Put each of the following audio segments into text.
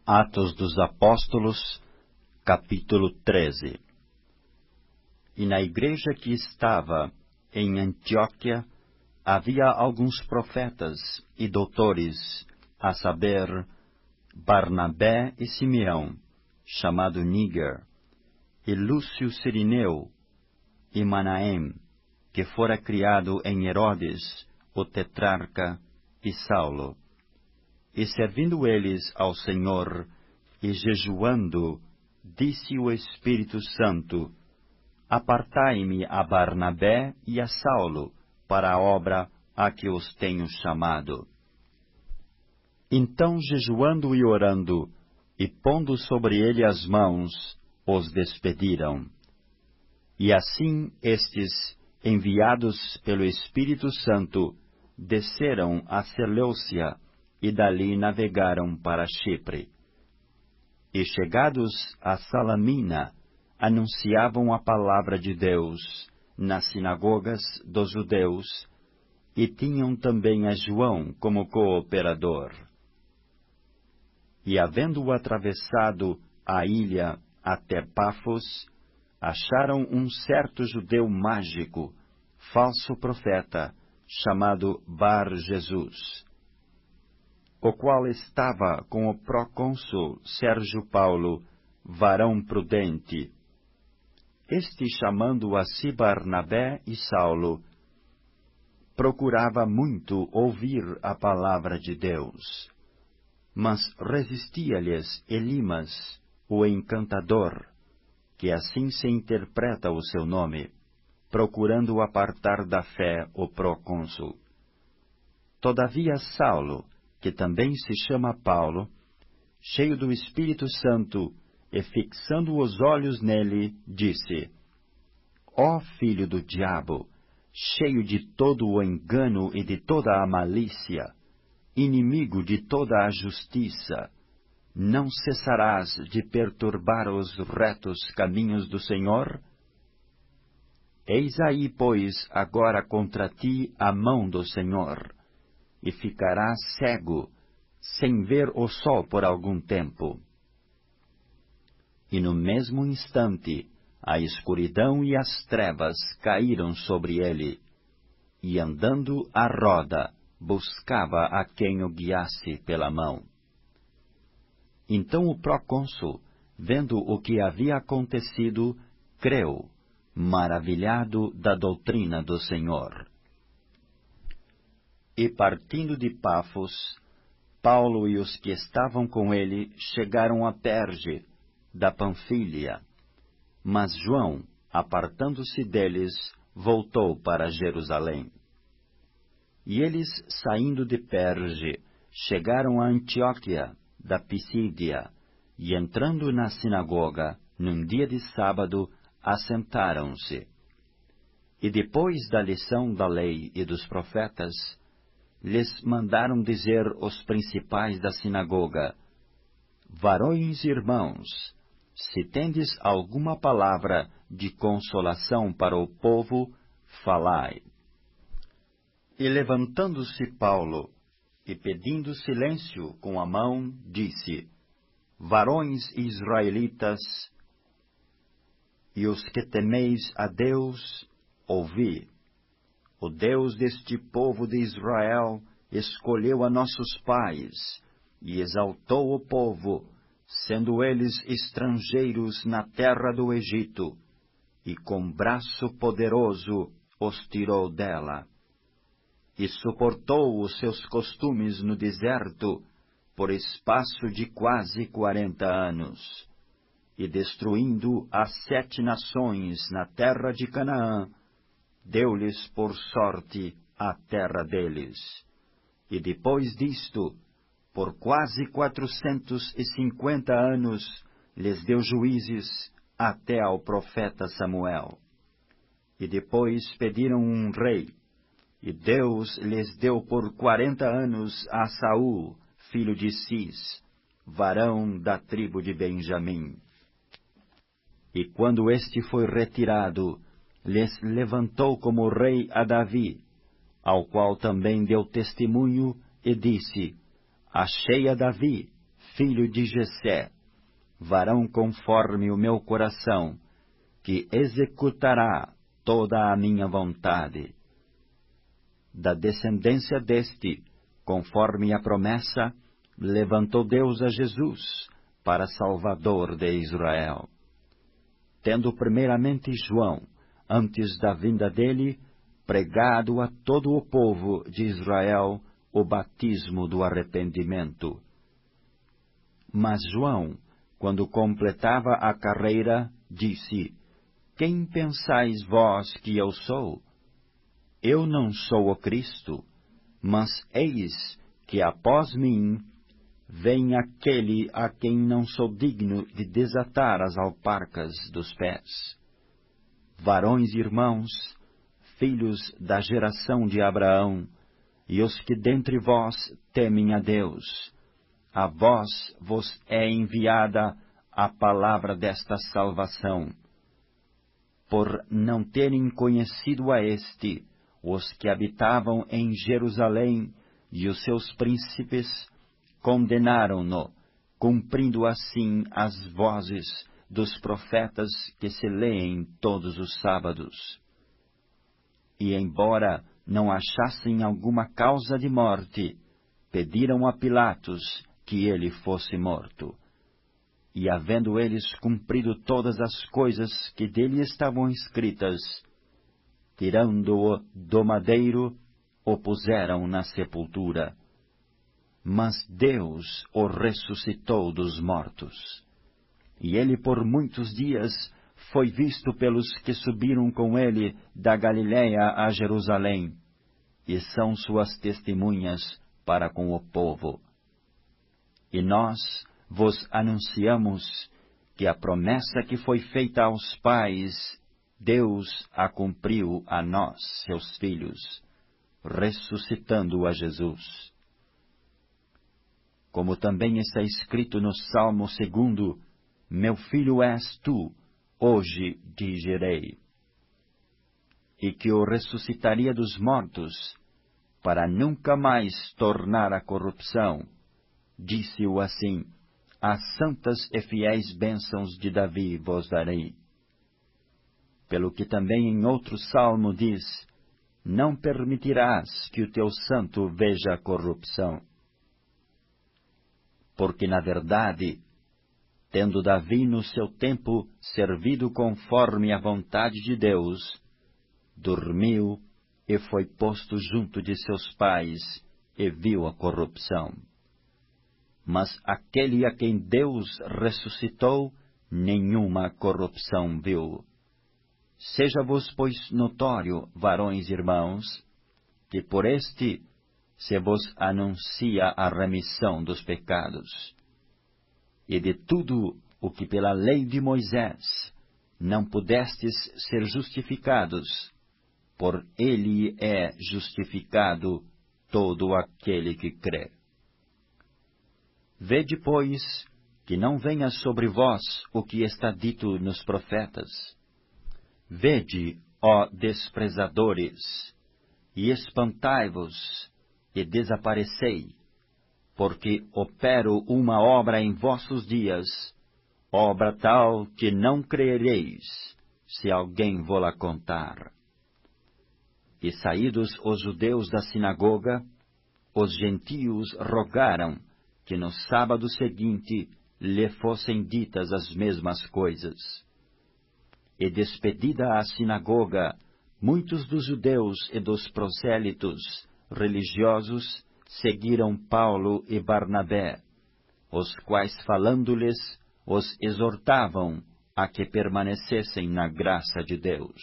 Atos dos Apóstolos, capítulo 13. E na igreja que estava em Antioquia havia alguns profetas e doutores, a saber, Barnabé e Simeão, chamado Níger, e Lúcio Cirineu, e Manaém, que fora criado em Herodes, o tetrarca, e Saulo. E servindo eles ao Senhor, e jejuando, disse o Espírito Santo: Apartai-me a Barnabé e a Saulo, para a obra a que os tenho chamado. Então, jejuando e orando, e pondo sobre ele as mãos, os despediram. E assim estes, enviados pelo Espírito Santo, desceram a Seleucia, e dali navegaram para Chipre. E chegados a Salamina, anunciavam a palavra de Deus nas sinagogas dos judeus, e tinham também a João como cooperador. E havendo atravessado a ilha até Pafos, acharam um certo judeu mágico, falso profeta, chamado Bar-Jesus, o qual estava com o procônsul Sérgio Paulo, varão prudente. Este, chamando a si Barnabé e Saulo, procurava muito ouvir a palavra de Deus. Mas resistia-lhes Elimas, o encantador, que assim se interpreta o seu nome, procurando apartar da fé o procônsul. Todavia Saulo, que também se chama Paulo, cheio do Espírito Santo, e fixando os olhos nele, disse: Ó filho do diabo, cheio de todo o engano e de toda a malícia, inimigo de toda a justiça, não cessarás de perturbar os retos caminhos do Senhor? Eis aí, pois, agora contra ti a mão do Senhor, e ficarás cego, sem ver o sol por algum tempo. E no mesmo instante, a escuridão e as trevas caíram sobre ele, e andando à roda, buscava a quem o guiasse pela mão. Então o procônsul, vendo o que havia acontecido, creu, maravilhado da doutrina do Senhor. E partindo de Pafos, Paulo e os que estavam com ele chegaram a Perge, da Panfília. Mas João, apartando-se deles, voltou para Jerusalém. E eles, saindo de Perge, chegaram a Antioquia, da Pisídia, e entrando na sinagoga, num dia de sábado, assentaram-se. E depois da lição da lei e dos profetas, lhes mandaram dizer os principais da sinagoga: Varões irmãos, se tendes alguma palavra de consolação para o povo, falai. E levantando-se Paulo, e pedindo silêncio com a mão, disse: Varões israelitas, e os que temeis a Deus, ouvi. O Deus deste povo de Israel escolheu a nossos pais, e exaltou o povo, sendo eles estrangeiros na terra do Egito, e com braço poderoso os tirou dela. E suportou os seus costumes no deserto, por espaço de quase 40 anos. E destruindo as 7 nações na terra de Canaã, deu-lhes por sorte a terra deles. E depois disto, por quase 450 anos, lhes deu juízes até ao profeta Samuel. E depois pediram um rei, e Deus lhes deu por 40 anos a Saul, filho de Cis, varão da tribo de Benjamim. E quando este foi retirado, lhes levantou como rei a Davi, ao qual também deu testemunho, e disse: Achei a Davi, filho de Jessé, varão conforme o meu coração, que executará toda a minha vontade. Da descendência deste, conforme a promessa, levantou Deus a Jesus para Salvador de Israel. Tendo primeiramente João, antes da vinda dele, pregado a todo o povo de Israel o batismo do arrependimento. Mas João, quando completava a carreira, disse: Quem pensais vós que eu sou? Eu não sou o Cristo, mas eis que após mim vem aquele a quem não sou digno de desatar as alparcas dos pés. Varões irmãos, filhos da geração de Abraão, e os que dentre vós temem a Deus, a vós vos é enviada a palavra desta salvação. Por não terem conhecido a este, os que habitavam em Jerusalém e os seus príncipes condenaram-no, cumprindo assim as vozes dos profetas que se leem todos os sábados. E embora não achassem alguma causa de morte, pediram a Pilatos que ele fosse morto. E havendo eles cumprido todas as coisas que dele estavam escritas, tirando-o do madeiro, o puseram na sepultura. Mas Deus o ressuscitou dos mortos. E ele por muitos dias foi visto pelos que subiram com ele da Galiléia a Jerusalém, e são suas testemunhas para com o povo. E nós vos anunciamos que a promessa que foi feita aos pais, Deus a cumpriu a nós, seus filhos, ressuscitando a Jesus. Como também está escrito no Salmo 2, Meu filho és tu, hoje te gerei. E que o ressuscitaria dos mortos, para nunca mais tornar a corrupção, disse-o assim: As santas e fiéis bênçãos de Davi vos darei. Pelo que também em outro salmo diz: Não permitirás que o teu santo veja a corrupção. Porque, na verdade, tendo Davi no seu tempo servido conforme a vontade de Deus, dormiu e foi posto junto de seus pais e viu a corrupção. Mas aquele a quem Deus ressuscitou, nenhuma corrupção viu. Seja-vos, pois, notório, varões irmãos, que por este se vos anuncia a remissão dos pecados. E de tudo o que pela lei de Moisés não pudestes ser justificados, por ele é justificado todo aquele que crê. Vede, pois, que não venha sobre vós o que está dito nos profetas. Vede, ó desprezadores, e espantai-vos, e desaparecei, porque opero uma obra em vossos dias, obra tal que não creereis, se alguém vô-la contar. E saídos os judeus da sinagoga, os gentios rogaram que no sábado seguinte lhe fossem ditas as mesmas coisas. E despedida a sinagoga, muitos dos judeus e dos prosélitos religiosos seguiram Paulo e Barnabé, os quais, falando-lhes, os exortavam a que permanecessem na graça de Deus.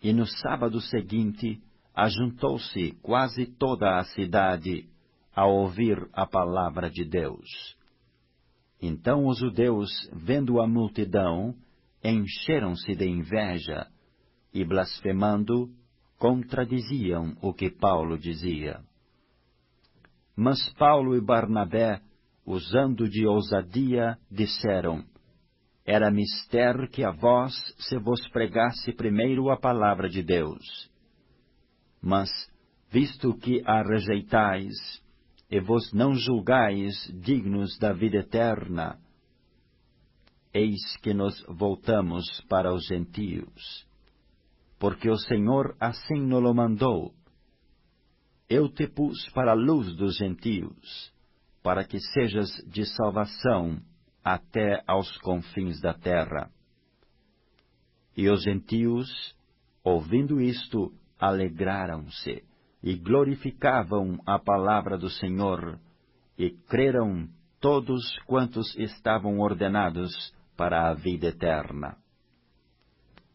E no sábado seguinte, ajuntou-se quase toda a cidade a ouvir a palavra de Deus. Então os judeus, vendo a multidão, encheram-se de inveja e, blasfemando, contradiziam o que Paulo dizia. Mas Paulo e Barnabé, usando de ousadia, disseram: Era mister que a vós se vos pregasse primeiro a palavra de Deus. Mas, visto que a rejeitais, e vos não julgais dignos da vida eterna, eis que nos voltamos para os gentios, porque o Senhor assim nos mandou. Eu te pus para a luz dos gentios, para que sejas de salvação até aos confins da terra. E os gentios, ouvindo isto, alegraram-se e glorificavam a palavra do Senhor, e creram todos quantos estavam ordenados para a vida eterna.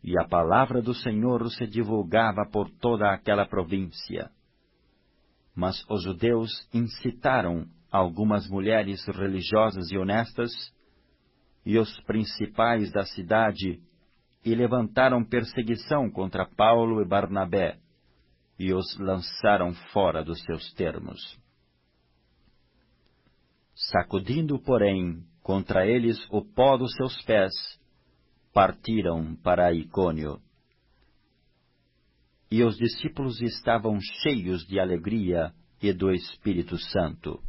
E a palavra do Senhor se divulgava por toda aquela província. Mas os judeus incitaram algumas mulheres religiosas e honestas, e os principais da cidade, e levantaram perseguição contra Paulo e Barnabé, e os lançaram fora dos seus termos. Sacudindo, porém, contra eles o pó dos seus pés, partiram para Icônio. E os discípulos estavam cheios de alegria e do Espírito Santo.